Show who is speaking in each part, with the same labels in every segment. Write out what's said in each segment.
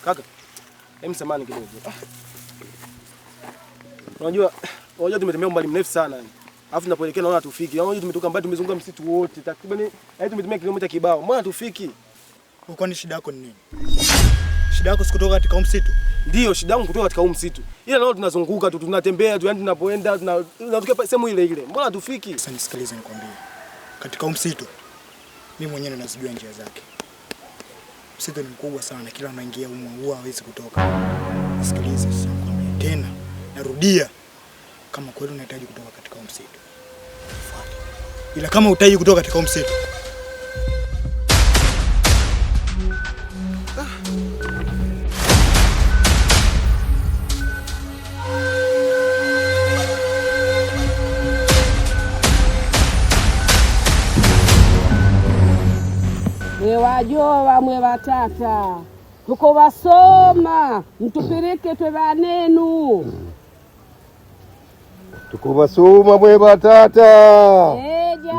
Speaker 1: Kaka. Hem, samani kidogo. Unajua tumetembea mbali mrefu sana yani. Alafu tunapoelekea naona tufiki. Unajua tumetoka mbali, tumezunguka msitu wote. Takriban tumetumia kilomita kibao. Mbona tufiki?
Speaker 2: Uko ni shida yako ni nini? Shida yako sikutoka katika msitu?
Speaker 1: Ndio, shida yangu kutoka katika msitu. Ila naona tunazunguka tu, tunatembea tu, yani tunapoenda tunatokea sehemu ile ile. Mbona tufiki?
Speaker 2: Sasa nisikilize nikwambie. Katika msitu mimi mwenyewe nazijua njia zake. Msitu ni mkubwa sana, kila anaingia huwa hawezi kutoka. Sikiliza sasa nikwambie tena. Narudia, kama kweli unahitaji kutoka katika msitu, fuata. Ila kama hutaki kutoka katika msitu,
Speaker 3: Mwewajowa mwewatata tuko wasoma mtupirike twe vanenu
Speaker 4: tuko wasoma mwewatata
Speaker 3: eja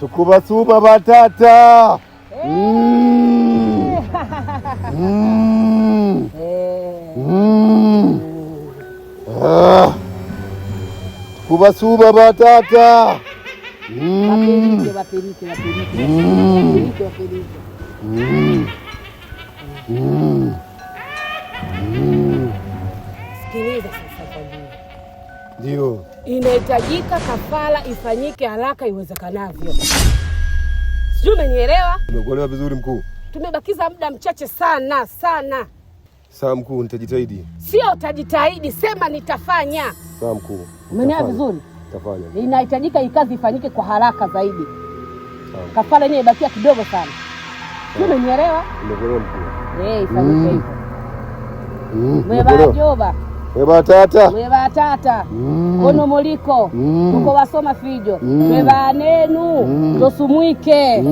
Speaker 4: tuko wasoma batata tuko wasoma batata
Speaker 3: Wapelike. Sikiliza sasa kwambie.
Speaker 4: Ndio.
Speaker 3: Inahitajika kafara ifanyike haraka iwezekanavyo. Sijui umenielewa?
Speaker 4: Nimekuelewa vizuri mkuu.
Speaker 3: Tumebakiza muda mchache sana.
Speaker 4: Sawa mkuu, nitajitahidi.
Speaker 3: Sio utajitahidi, sema nitafanya.
Speaker 4: Sawa mkuu.
Speaker 3: Umenielewa vizuri?
Speaker 4: Tafanya.
Speaker 3: Inahitajika hii kazi ifanyike kwa haraka zaidi. Kafara yenyewe ibakia kidogo sana. Sio umenielewa?
Speaker 4: Nimekuelewa mkuu.
Speaker 3: Ifanyike hivyo. Mwebajoba.
Speaker 4: Mwewatata.
Speaker 3: Kono moliko. Tuko wasoma fijo. Mwebanenu. Tosumwike.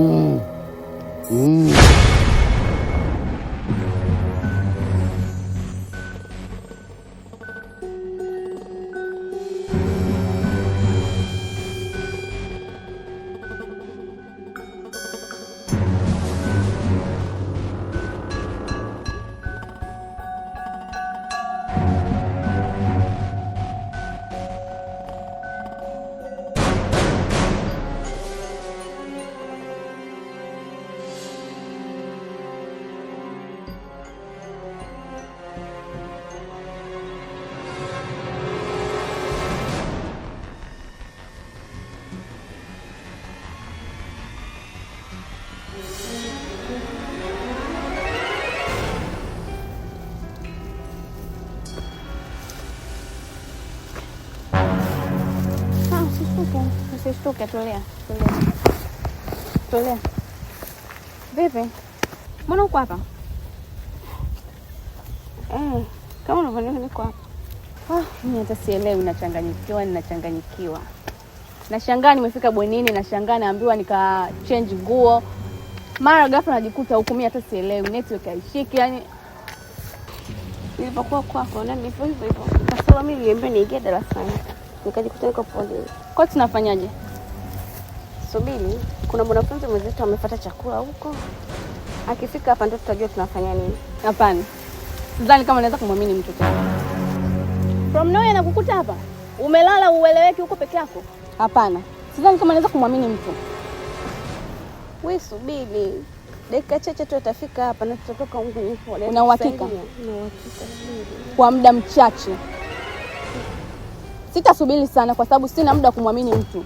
Speaker 5: Usishtuke, tulia. Vipi? Mbona uko hapa? Kama unavyoniona niko hapa. Mimi hata sielewi, ninachanganyikiwa. Nashangaa nimefika bwenini, nashangaa naambiwa nika change nguo. Mara ghafla najikuta huko, mimi hata sielewi, network haishiki, yani nilipokuwa kwako na hivyo. Kasema mimi niambie niingie darasani. Nikajikuta niko pole. Kwa tunafanyaje? Subiri, kuna mwanafunzi mwenzetu amefuata chakula huko. Akifika hapa ndio tutajua tunafanya nini. Hapana. Sidhani kama naweza kumwamini mtu tena. From nowhere nakukuta hapa. Umelala ueleweki huko peke yako? Hapana. Sidhani kama naweza kumwamini mtu. Wewe subiri. Dakika chache tu atafika hapa na tutatoka huko nyupo. Una uhakika? Kwa muda mchache. Sitasubiri sana kwa sababu sina muda kumwamini mtu.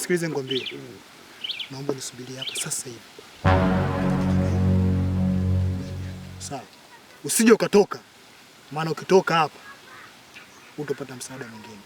Speaker 2: Nisikilize ngombe. Naomba nisubirie hapa sasa hivi. Sawa. Usije ukatoka. Maana ukitoka hapa utapata msaada mwingine.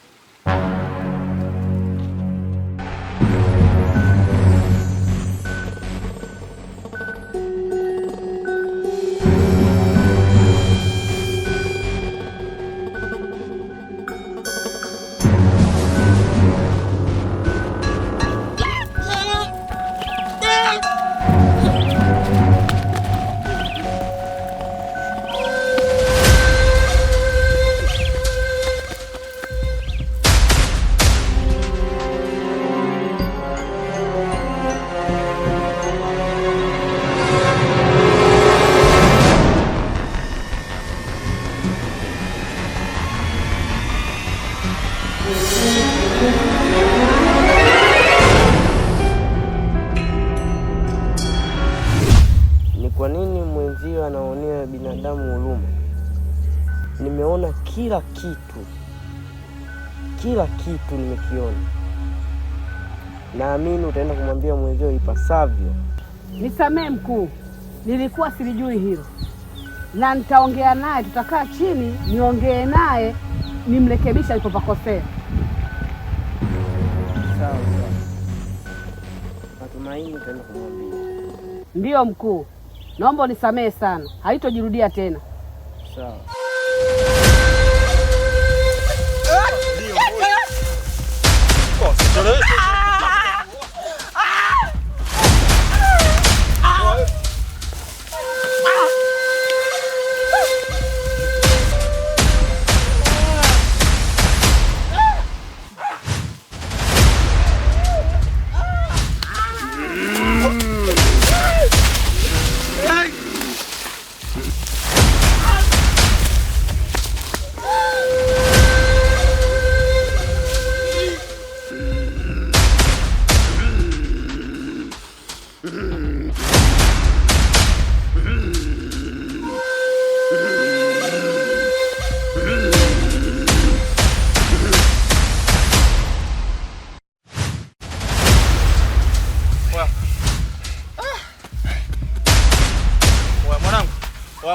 Speaker 6: Kwa nini mwenzio anaonea binadamu huruma? Nimeona kila kitu nimekiona. Naamini utaenda kumwambia mwenzio ipasavyo.
Speaker 3: Nisamee mkuu, nilikuwa silijui hilo, na nitaongea naye, tutakaa chini niongee naye nimrekebisha alipopakosea.
Speaker 6: Sawa. Natumaini utaenda kumwambia.
Speaker 3: Ndiyo mkuu. Naomba unisamehe sana. Haitojirudia tena.
Speaker 6: Sawa.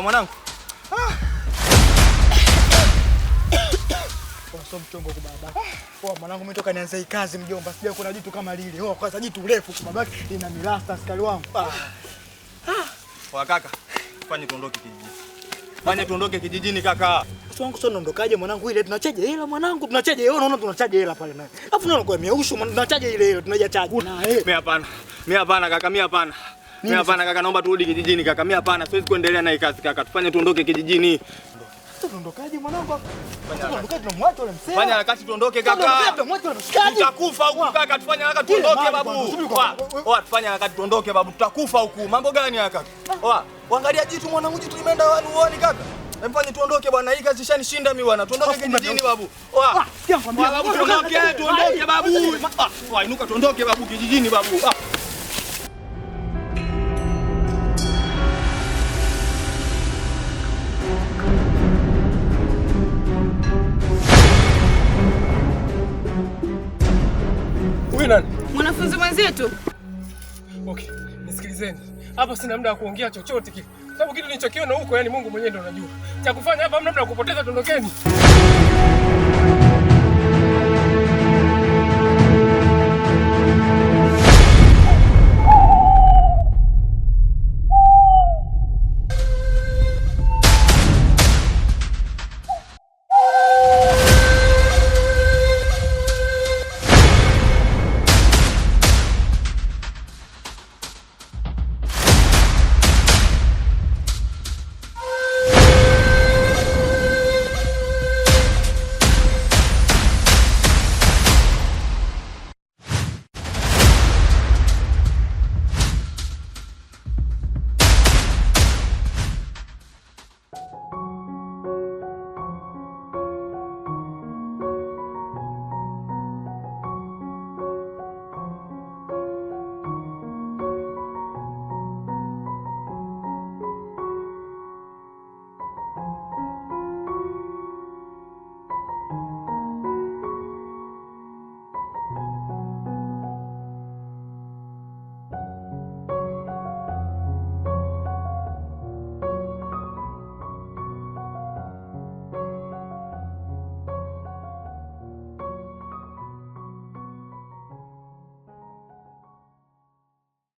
Speaker 2: Mwanangu. Sio mchongo kwa babake. Mwanangu mimi toka nianze hii kazi mjomba, sija kuna jitu kama lile. Kwanza jitu urefu kwa babake lina milasta askari wangu.
Speaker 7: Kaka, fanye tuondoke kijijini. Fanye tuondoke kijijini kaka.
Speaker 2: Sio naondokaje mwanangu, ile tunachaje hela mwanangu, tunachaje hela, unaona tunachaje hela pale naye. Alafu naona kwa miaushu tunachaje ile tunaja chaji.
Speaker 7: Mimi hapana kaka, mimi hapana. Mimi hapana kaka, naomba turudi kijijini kaka. Mimi hapana, siwezi kuendelea na hii kazi kaka. Tufanye tuondoke kijijini.
Speaker 2: Tuondokaje mwanangu? Tuondoke tunamwacha yule msema.
Speaker 7: Fanya harakati tuondoke kaka. Tutakufa huku kaka, tufanye harakati tuondoke babu. Tufanye harakati tuondoke babu, tutakufa huku. Mambo gani haya kaka? Angalia jitu mwanangu, jitu limeenda wani uone kaka. Mfanye tuondoke bwana, hii kazi ishanishinda mimi bwana. Tuondoke kijijini babu. Babu tuondoke babu. Inuka tuondoke babu kijijini babu.
Speaker 1: Nani?
Speaker 5: Mwanafunzi mwenzetu.
Speaker 1: Okay, nisikilizeni. Hapa sina muda wa kuongea chochote kile. Sababu kitu nilichokiona huko, yani Mungu mwenyewe ndo anajua. Cha kufanya hapa hamna muda wa kupoteza, tondokeni.